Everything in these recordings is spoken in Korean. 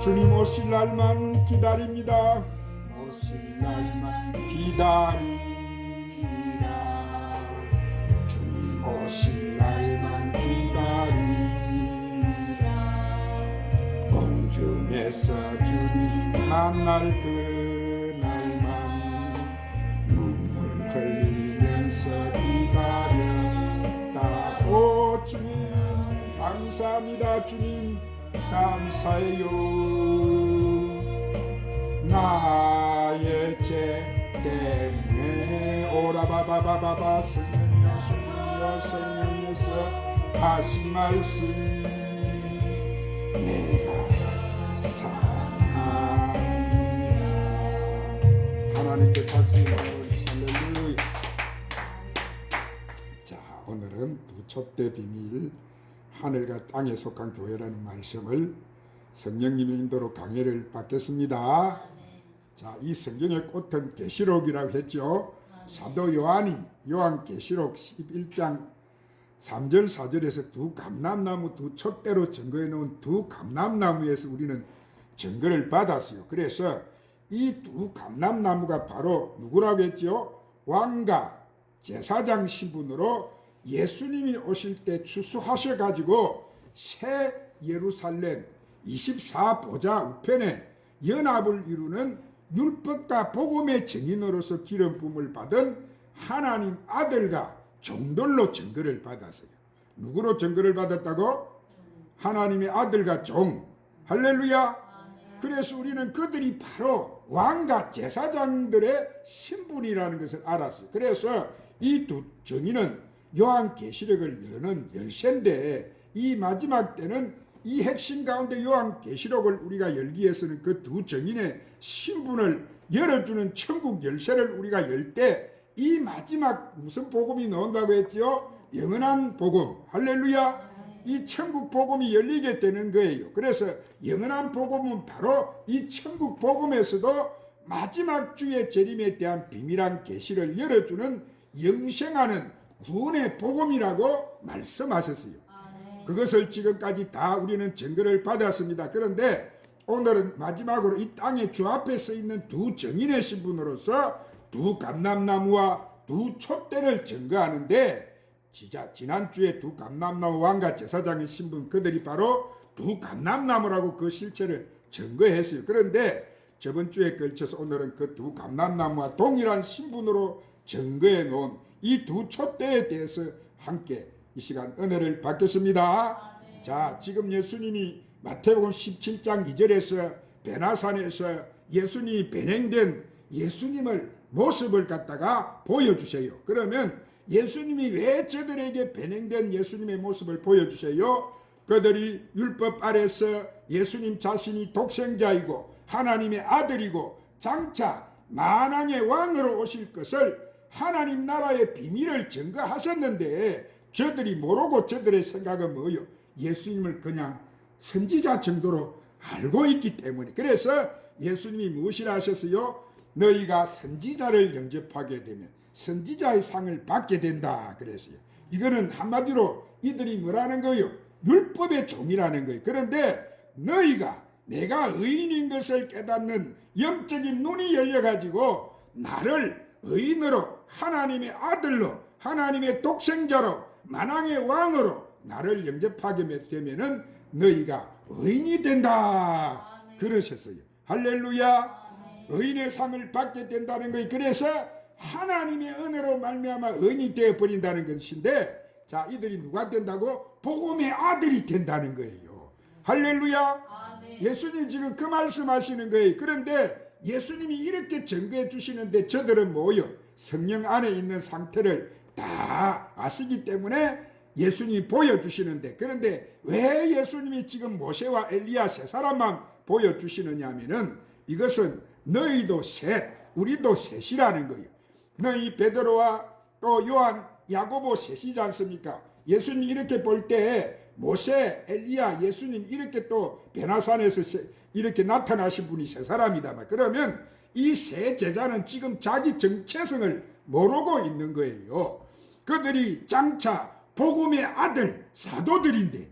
주님 오실 날만 기다립니다. 오실 날만 기다리라. 주님 오실 날만 기다리라. 공중에서 주님 만날 그날만 눈물 흘리면서 기다렸다고. 주님 감사합니다. 주님 감사해요. 나의 죄 때문에 오라바바바바바 성령이여 성령에서 하신 말씀 내가 사랑합니다. 하나님께 박수를. 할렐루야. 자, 오늘은 촛대 비밀 하늘과 땅에 속한 교회라는 말씀을 성령님의 인도로 강해를 받겠습니다. 자, 이 성경의 꽃은 계시록이라고 했죠. 사도 요한이 요한계시록 11장 3절 4절에서 두 감람나무 두 촛대로 증거해 놓은 두 감람나무에서 우리는 증거를 받았어요. 그래서 이 두 감람나무가 바로 누구라고 했지요? 왕과 제사장 신분으로 예수님이 오실 때 추수하셔 가지고 새 예루살렘 24보좌 우편에 연합을 이루는 율법과 복음의 증인으로서 기름 부음을 받은 하나님 아들과 종들로 증거를 받았어요. 누구로 증거를 받았다고? 하나님의 아들과 종. 할렐루야. 그래서 우리는 그들이 바로 왕과 제사장들의 신분이라는 것을 알았어요. 그래서 이 두 증인은 요한계시록을 여는 열쇠인데, 이 마지막 때는 이 핵심 가운데 요한계시록을 우리가 열기 위해서는 그 두 증인의 신분을 열어주는 천국 열쇠를 우리가 열 때 이 마지막 무슨 복음이 나온다고 했지요? 영원한 복음. 할렐루야. 이 천국 복음이 열리게 되는 거예요. 그래서 영원한 복음은 바로 이 천국 복음에서도 마지막 주의 재림에 대한 비밀한 계시를 열어주는 영생하는 구원의 복음이라고 말씀하셨어요. 그것을 지금까지 다 우리는 증거를 받았습니다. 그런데 오늘은 마지막으로 이 땅의 주 앞에 서 있는 두 증인의 신분으로서 두 감람나무와 두 촛대를 증거하는데, 지난주에 두 감람나무 왕과 제사장의 신분, 그들이 바로 두 감람나무라고 그 실체를 증거했어요. 그런데 저번 주에 걸쳐서 오늘은 그 두 감람나무와 동일한 신분으로 증거해 놓은 이 두 촛대에 대해서 함께 이 시간 은혜를 받겠습니다. 자, 지금 예수님이 마태복음 17장 2절에서 베나산에서 예수님이 변행된 예수님을 모습을 갖다가 보여주세요. 그러면 예수님이 왜 저들에게 변행된 예수님의 모습을 보여주세요? 그들이 율법 아래서 예수님 자신이 독생자이고 하나님의 아들이고 장차 만왕의 왕으로 오실 것을 하나님 나라의 비밀을 증거하셨는데, 저들이 모르고 저들의 생각은 뭐요? 예수님을 그냥 선지자 정도로 알고 있기 때문에. 그래서 예수님이 무엇이라 하셨어요? 너희가 선지자를 영접하게 되면 선지자의 상을 받게 된다 그랬어요. 이거는 한마디로 이들이 뭐라는 거예요? 율법의 종이라는 거예요. 그런데 너희가 내가 의인인 것을 깨닫는 영적인 눈이 열려가지고 나를 의인으로, 하나님의 아들로, 하나님의 독생자로, 만왕의 왕으로 나를 영접하게 되면은 너희가 의인이 된다 그러셨어요. 할렐루야. 의인의 상을 받게 된다는 거예요. 그래서 하나님의 은혜로 말미암아 의인이 되어 버린다는 것인데, 자, 이들이 누가 된다고? 복음의 아들이 된다는 거예요. 할렐루야. 예수님 지금 그 말씀하시는 거예요. 그런데 예수님이 이렇게 증거해 주시는데 저들은 뭐요? 성령 안에 있는 상태를 다 아시기 때문에 예수님이 보여주시는데, 그런데 왜 예수님이 지금 모세와 엘리야 세 사람만 보여주시느냐 하면은, 이것은 너희도 셋, 우리도 셋이라는 거예요. 너희 베드로와 또 요한, 야고보 셋이지 않습니까? 예수님 이렇게 볼 때 모세, 엘리야, 예수님 이렇게 또 베나산에서 이렇게 나타나신 분이 세 사람이다. 그러면 이 세 제자는 지금 자기 정체성을 모르고 있는 거예요. 그들이 장차 복음의 아들 사도들인데,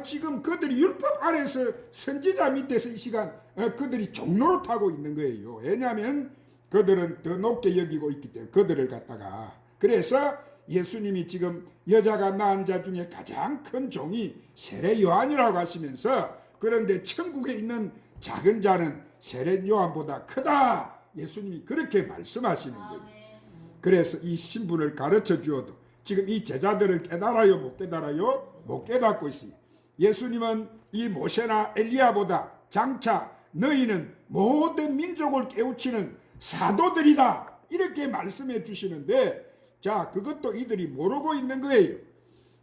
지금 그들이 율법 아래서 선지자 밑에서 이 시간 그들이 종노릇하고 있는 거예요. 왜냐하면 그들은 더 높게 여기고 있기 때문에 그들을 갖다가. 그래서 예수님이 지금 여자가 낳은 자 중에 가장 큰 종이 세례 요한이라고 하시면서, 그런데 천국에 있는 작은 자는 세례 요한보다 크다, 예수님이 그렇게 말씀하시는 거예요. 그래서 이 신분을 가르쳐 주어도 지금 이 제자들을 깨달아요, 못 깨달아요? 못 깨닫고 있어요. 예수님은 이 모세나 엘리야보다 장차 너희는 모든 민족을 깨우치는 사도들이다 이렇게 말씀해 주시는데, 자, 그것도 이들이 모르고 있는 거예요.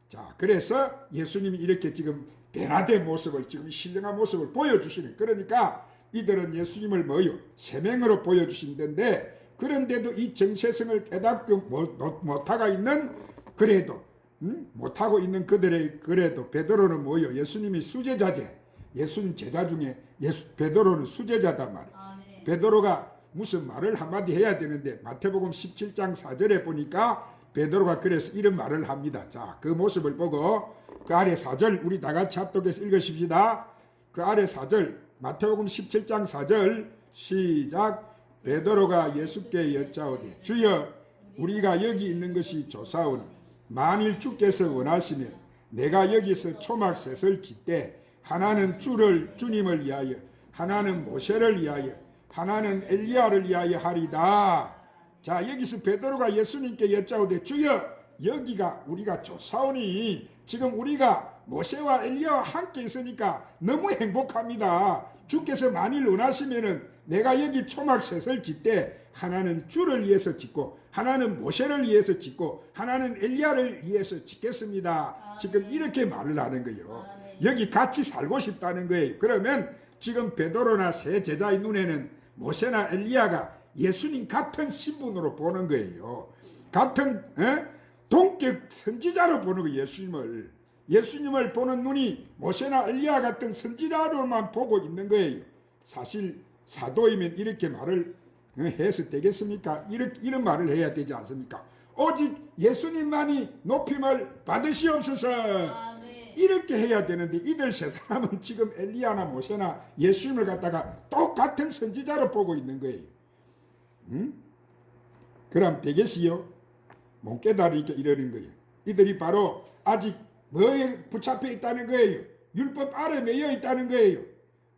자, 그래서 예수님이 이렇게 지금 변화된 모습을, 지금 신령한 모습을 보여주시는, 그러니까 이들은 예수님을 뭐요? 세명으로 보여주신다는데, 그런데도 이 정체성을 깨닫지 못하고 있는, 그래도 못하고 있는 그들의, 그래도 베드로는 뭐요? 예수님이 수제자제, 예수님 제자 중에 베드로는 수제자단 말이에요. 베드로가 무슨 말을 한마디 해야 되는데, 마태복음 17장 4절에 보니까 베드로가 그래서 이런 말을 합니다. 자, 그 모습을 보고 그 아래 4절 우리 다 같이 합독해서 읽으십시다. 그 아래 4절 마태복음 17장 4절 시작. 베드로가 예수께 여짜오되 주여 우리가 여기 있는 것이 좋사오니 만일 주께서 원하시면 내가 여기서 초막 셋을 짓되 하나는 주님을 위하여 하나는 모세를 위하여 하나는 엘리야를 위하여 하리다. 자, 여기서 베드로가 예수님께 여짜오되 주여 여기가 우리가 좋사오니 지금 우리가 모세와 엘리야와 함께 있으니까 너무 행복합니다. 주께서 만일 원하시면은 내가 여기 초막 셋을 짓되 하나는 주를 위해서 짓고 하나는 모세를 위해서 짓고 하나는 엘리야를 위해서 짓겠습니다. 지금 이렇게 말을 하는 거예요. 여기 같이 살고 싶다는 거예요. 그러면 지금 베드로나 세 제자의 눈에는 모세나 엘리야가 예수님 같은 신분으로 보는 거예요. 같은 동격 선지자로 보는 거예요. 예수님을 보는 눈이 모세나 엘리야 같은 선지자로만 보고 있는 거예요. 사실 사도이면 이렇게 말을 해서 되겠습니까? 이런 말을 해야 되지 않습니까? 오직 예수님만이 높임을 받으시옵소서. 이렇게 해야 되는데 이들 세 사람은 지금 엘리야나 모세나 예수님을 갖다가 똑같은 선지자로 보고 있는 거예요. 그럼 되겠어요? 못 깨달으니까 이러는 거예요. 이들이 바로 아직 뭐에 붙잡혀 있다는 거예요? 율법 아래 매여 있다는 거예요.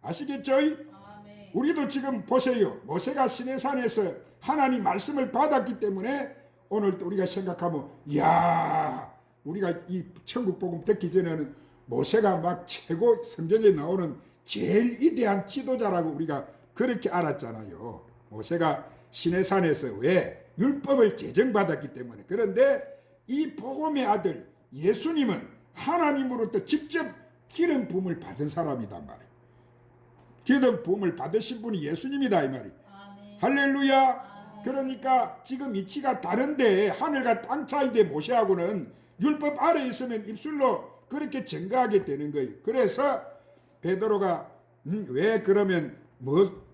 아시겠죠? 아멘. 우리도 지금 보세요. 모세가 시내산에서 하나님 말씀을 받았기 때문에 오늘 또 우리가 생각하면 이야, 우리가 이 천국 복음 듣기 전에는 모세가 막 최고 성경에 나오는 제일 위대한 지도자라고 우리가 그렇게 알았잖아요. 모세가 시내산에서 왜? 율법을 제정받았기 때문에. 그런데 이 복음의 아들 예수님은 하나님으로부터 직접 기름 부음을 받은 사람이단 말이에요. 기름 부음을 받으신 분이 예수님이다 이 말이에요. 할렐루야. 그러니까 지금 이치가 다른데 하늘과 땅 차이인데 모세하고는 율법 아래 있으면 입술로 그렇게 증거하게 되는 거예요. 그래서 베드로가 왜 그러면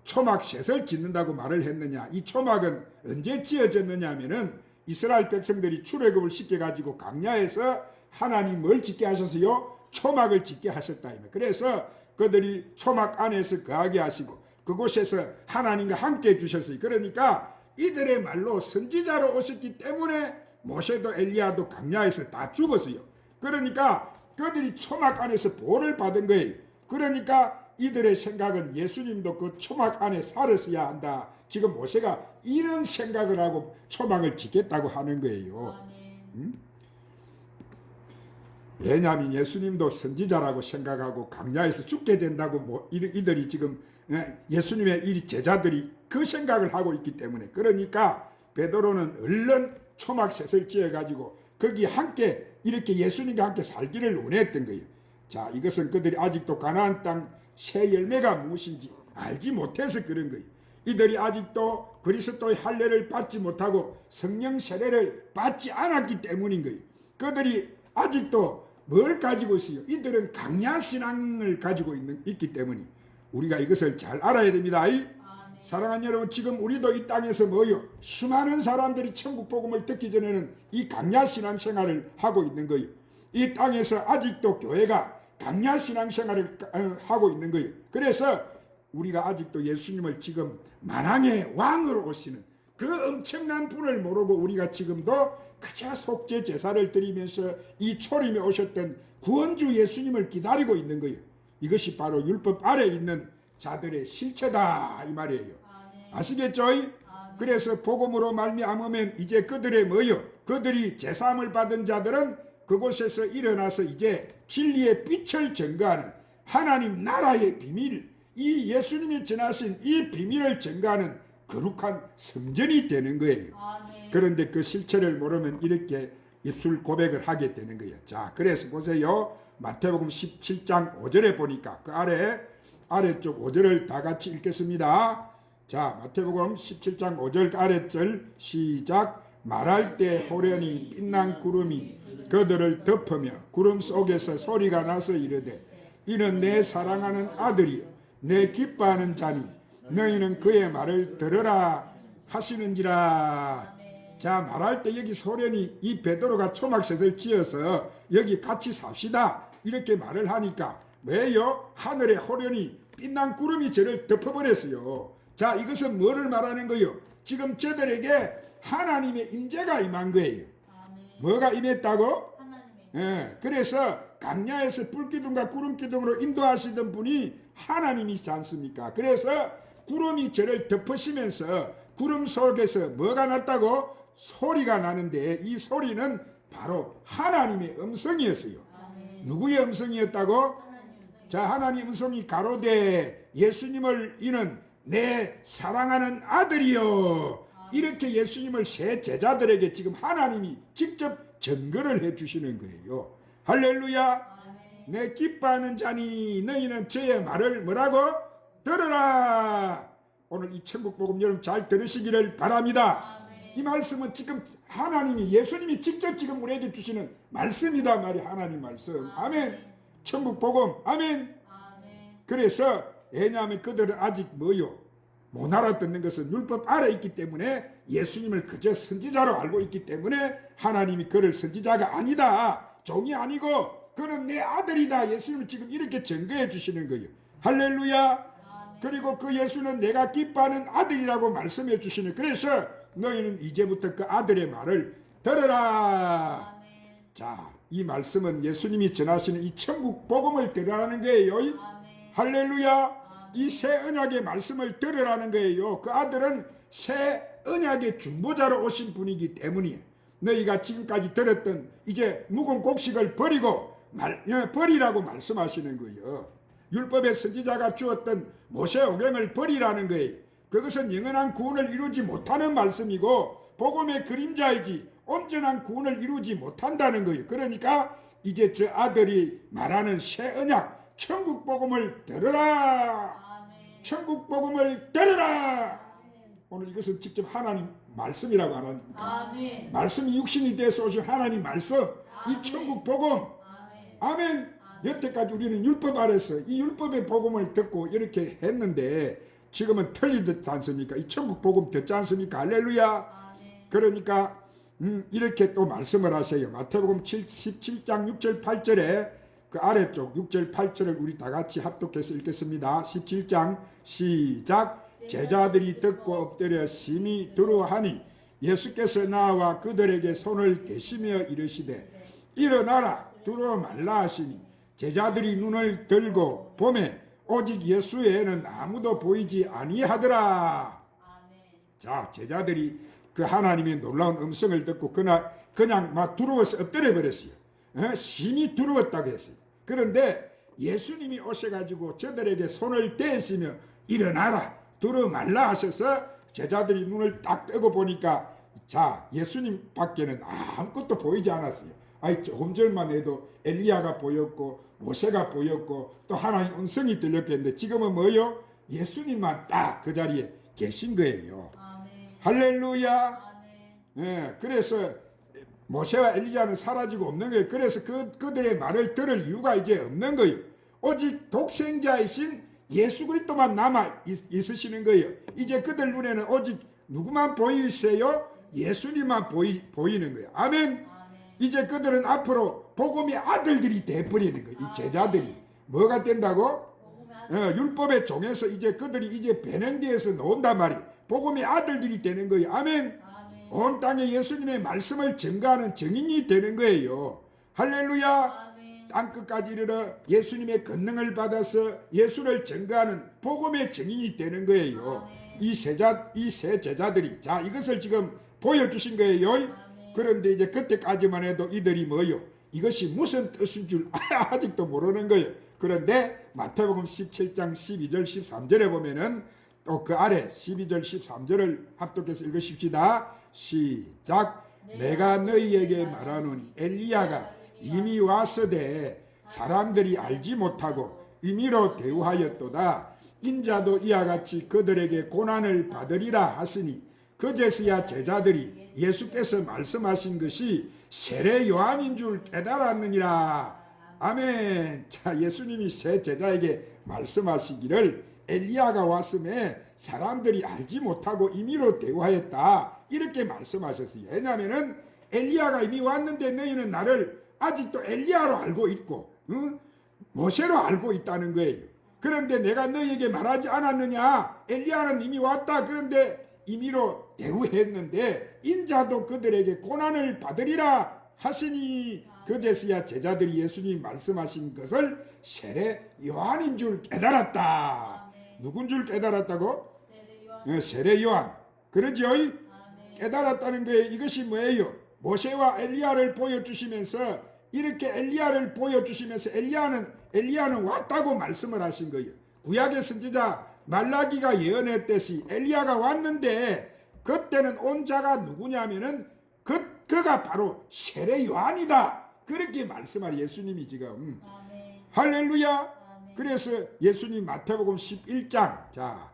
초막 셋을 짓는다고 말을 했느냐. 이 초막은 언제 지어졌느냐 하면은 이스라엘 백성들이 출애굽을 시켜가지고 광야에서 하나님 뭘 짓게 하셨어요? 초막을 짓게 하셨다. 그래서 그들이 초막 안에서 거하게 하시고 그곳에서 하나님과 함께 해주셨어요. 그러니까 이들의 말로 선지자로 오셨기 때문에 모세도 엘리야도 광야에서 다 죽었어요. 그러니까 그들이 초막 안에서 보호를 받은 거예요. 그러니까 이들의 생각은 예수님도 그 초막 안에 살았어야 한다. 지금 모세가 이런 생각을 하고 초막을 짓겠다고 하는 거예요. 왜냐하면 예수님도 선지자라고 생각하고 광야에서 죽게 된다고 이들이 지금 예수님의 이 제자들이 그 생각을 하고 있기 때문에 그러니까 베드로는 얼른 초막셋을 지어가지고 거기 함께 이렇게 예수님과 함께 살기를 원했던 거예요. 자, 이것은 그들이 아직도 가나안 땅 새 열매가 무엇인지 알지 못해서 그런 거예요. 이들이 아직도 그리스도의 할례를 받지 못하고 성령 세례를 받지 않았기 때문인 거예요. 그들이 아직도 뭘 가지고 있어요? 이들은 강야 신앙을 가지고 있기 때문에 우리가 이것을 잘 알아야 됩니다. 사랑하는 여러분, 지금 우리도 이 땅에서 뭐요? 수많은 사람들이 천국 복음을 듣기 전에는 이 강야 신앙 생활을 하고 있는 거예요. 이 땅에서 아직도 교회가 강야 신앙 생활을 하고 있는 거예요. 그래서 우리가 아직도 예수님을 지금 만왕의 왕으로 오시는 그 엄청난 분을 모르고 우리가 지금도 그저 속죄 제사를 드리면서 이 초림에 오셨던 구원주 예수님을 기다리고 있는 거예요. 이것이 바로 율법 아래에 있는 자들의 실체다 이 말이에요. 아시겠죠? 그래서 복음으로 말미암으면 이제 그들의 뭐요? 그들이 제사함을 받은 자들은 그곳에서 일어나서 이제 진리의 빛을 증거하는 하나님 나라의 비밀, 이 예수님이 전하신 이 비밀을 증거하는 거룩한 성전이 되는 거예요. 그런데 그 실체를 모르면 이렇게 입술 고백을 하게 되는 거예요. 자, 그래서 보세요. 마태복음 17장 5절에 보니까 그 아래쪽 5절을 다 같이 읽겠습니다. 자, 마태복음 17장 5절 아래절 시작. 말할 때 호련히 빛난 구름이 그들을 덮으며 구름 속에서 소리가 나서 이르되 이는 내 사랑하는 아들이요 내 기뻐하는 자니 너희는 그의 말을 들으라 하시는지라. 자, 말할 때 여기 소련이 이 베드로가 초막셋을 지어서 여기 같이 삽시다 이렇게 말을 하니까 왜요? 하늘의 호련이 빛난 구름이 저를 덮어버렸어요. 자, 이것은 뭐를 말하는 거요? 지금 저들에게 하나님의 임재가 임한 거예요. 뭐가 임했다고? 예, 그래서 강야에서 불기둥과 구름기둥으로 인도하시던 분이 하나님이시지 않습니까? 그래서 구름이 저를 덮으시면서 구름 속에서 뭐가 났다고? 소리가 나는데 이 소리는 바로 하나님의 음성이었어요. 누구의 음성이었다고? 자, 하나님 음성이 가로되 예수님을 이는 내 사랑하는 아들이요. 이렇게 예수님을 새 제자들에게 지금 하나님이 직접 증거를 해주시는 거예요. 할렐루야. 내 기뻐하는 자니 너희는 저의 말을 뭐라고? 들으라. 오늘 이 천국복음 여러분 잘 들으시기를 바랍니다. 이 말씀은 지금 하나님이 예수님이 직접 지금 우리에게 주시는 말씀이다 말이 하나님 말씀. 아멘. 천국복음. 아멘. 그래서 왜냐하면 그들은 아직 뭐요? 못 알아듣는 것은 율법 아래 있기 때문에 예수님을 그저 선지자로 알고 있기 때문에 하나님이 그를 선지자가 아니다, 종이 아니고 그는 내 아들이다, 예수님을 지금 이렇게 증거해 주시는 거예요. 할렐루야. 그리고 그 예수는 내가 기뻐하는 아들이라고 말씀해 주시는, 그래서 너희는 이제부터 그 아들의 말을 들으라. 자, 이 말씀은 예수님이 전하시는 이 천국 복음을 들으라는 거예요. 할렐루야. 이 새 언약의 말씀을 들으라는 거예요. 그 아들은 새 언약의 중보자로 오신 분이기 때문이에요. 너희가 지금까지 들었던 이제 묵은 곡식을 버리고 버리라고 말씀하시는 거예요. 율법의 선지자가 주었던 모세 오경을 버리라는 거예요. 그것은 영원한 구원을 이루지 못하는 말씀이고 복음의 그림자이지 온전한 구원을 이루지 못한다는 거예요. 그러니까 이제 저 아들이 말하는 새 언약 천국 복음을 들으라. 천국 복음을 들으라. 오늘 이것은 직접 하나님 말씀이라고 하나니까. 말씀이 육신이 되어서 오신 하나님 말씀, 이 천국 복음. 아멘. 여태까지 우리는 율법 아래서 이 율법의 복음을 듣고 이렇게 했는데 지금은 틀리지 않습니까? 이 천국 복음 듣지 않습니까? 할렐루야. 그러니까 이렇게 또 말씀을 하세요. 마태복음 17장 6절 8절에 그 아래쪽 6절 8절을 우리 다 같이 합독해서 읽겠습니다. 17장 시작. 제자들이 듣고 엎드려 심히 두려워하니 예수께서 나와 그들에게 손을 대시며 이르시되 일어나라 두려워 말라 하시니 제자들이 눈을 들고 보매 오직 예수 외에는 아무도 보이지 아니하더라. 자, 제자들이 그 하나님의 놀라운 음성을 듣고 그냥 막 두려워서 엎드려 버렸어요. 심히 두려웠다고 했어요. 그런데 예수님이 오셔가지고 저들에게 손을 대시며 일어나라 두려워 말라 하셔서 제자들이 눈을 딱 뜨고 보니까 자, 예수님 밖에는 아무것도 보이지 않았어요. 아니, 조금 전만 해도 엘리야가 보였고 모세가 보였고 또 하나님 음성이 들렸겠는데 지금은 뭐요? 예수님만 딱 그 자리에 계신 거예요. 할렐루야. 네, 그래서 모세와 엘리야는 사라지고 없는 거예요. 그래서 그들의 말을 들을 이유가 이제 없는 거예요. 오직 독생자이신 예수 그리스도만 남아 있으시는 거예요. 이제 그들 눈에는 오직 누구만 보이세요? 예수님만 보이는 거예요. 아멘. 이제 그들은 앞으로 복음의 아들들이 돼버리는 거예요. 이 제자들이 뭐가 된다고? 율법의 종에서 이제 그들이 이제 배능대에서 나온단 말이에요. 복음의 아들들이 되는 거예요. 아멘. 온 땅에 예수님의 말씀을 증거하는 증인이 되는 거예요. 할렐루야. 땅끝까지 이르러 예수님의 권능을 받아서 예수를 증거하는 복음의 증인이 되는 거예요. 이 세 제자들이 자, 이것을 지금 보여주신 거예요. 그런데 이제 그때까지만 해도 이들이 뭐요? 이것이 무슨 뜻인 줄 아직도 모르는 거예요. 그런데 마태복음 17장 12절 13절에 보면은 또 그 아래 12절 13절을 합독해서 읽으십시다. 시작. 내가 너희에게 말하노니 엘리야가 이미 왔으되 사람들이 알지 못하고 임의로 대우하였도다. 인자도 이와 같이 그들에게 고난을 받으리라 하시니 그제서야 제자들이 예수께서 말씀하신 것이 세례 요한인 줄 깨달았느니라. 아멘. 자, 예수님이 새 제자에게 말씀하시기를 엘리야가 왔음에 사람들이 알지 못하고 임의로 대우하였다. 이렇게 말씀하셨어요. 왜냐하면은 엘리야가 이미 왔는데 너희는 나를 아직도 엘리야로 알고 있고 모세로 알고 있다는 거예요. 그런데 내가 너희에게 말하지 않았느냐? 엘리야는 이미 왔다. 그런데 임의로 대우했는데 인자도 그들에게 고난을 받으리라 하시니 그제서야 제자들이 예수님 말씀하신 것을 세례 요한인 줄 깨달았다. 누군 줄 깨달았다고? 세례 요한. 그러죠? 깨달았다는 거예요. 이것이 뭐예요? 모세와 엘리야를 보여주시면서 이렇게 엘리야를 보여주시면서 엘리야는 왔다고 말씀을 하신 거예요. 구약의 선지자 말라기가 예언했듯이 엘리야가 왔는데 그때는 온 자가 누구냐면은 그가 바로 세례 요한이다. 그렇게 말씀할 예수님이 지금 할렐루야. 아멘. 그래서 예수님 마태복음 11장 자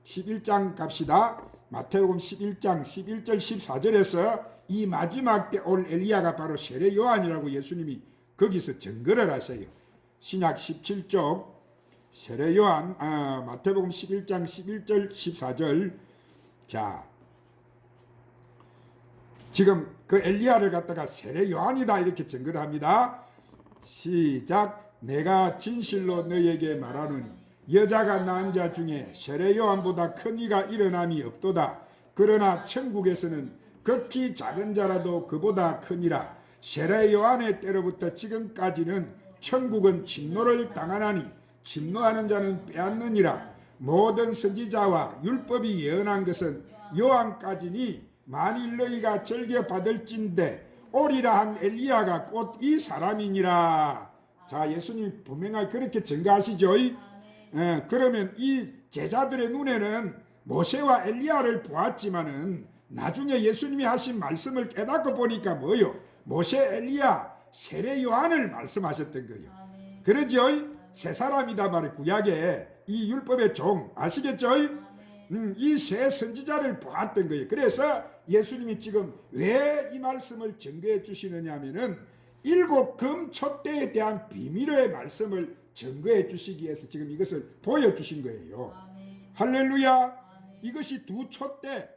11장 갑시다. 마태복음 11장 11절 14절에서 이 마지막 때 올 엘리야가 바로 세례 요한이라고 예수님이 거기서 증거를 하세요. 신약 17쪽 세례 요한 마태복음 11장 11절 14절 자 지금 그 엘리야를 갖다가 세례 요한이다 이렇게 증거를 합니다. 시작. 내가 진실로 너희에게 말하노니 여자가 낳은 자 중에 세례 요한보다 큰 이가 일어남이 없도다. 그러나 천국에서는 극히 작은 자라도 그보다 크니라. 세례 요한의 때로부터 지금까지는 천국은 침노를 당하나니 침노하는 자는 빼앗느니라. 모든 선지자와 율법이 예언한 것은 요한까지니 만일 너희가 즐겨 받을진대 오리라 한 엘리야가 곧 이 사람이니라. 자, 예수님이 분명하게 그렇게 증거하시죠. 그러면 이 제자들의 눈에는 모세와 엘리야를 보았지만은 나중에 예수님이 하신 말씀을 깨닫고 보니까 뭐요? 모세, 엘리야, 세례 요한을 말씀하셨던 거예요. 그러죠? 세 사람이다 말이에요. 구약에 이 율법의 종 아시겠죠? 이 세 선지자를 보았던 거예요. 그래서 예수님이 지금 왜 이 말씀을 증거해 주시느냐 하면은 일곱 금 촛대에 대한 비밀의 말씀을 증거해 주시기 위해서 지금 이것을 보여주신 거예요. 할렐루야. 이것이 두 촛대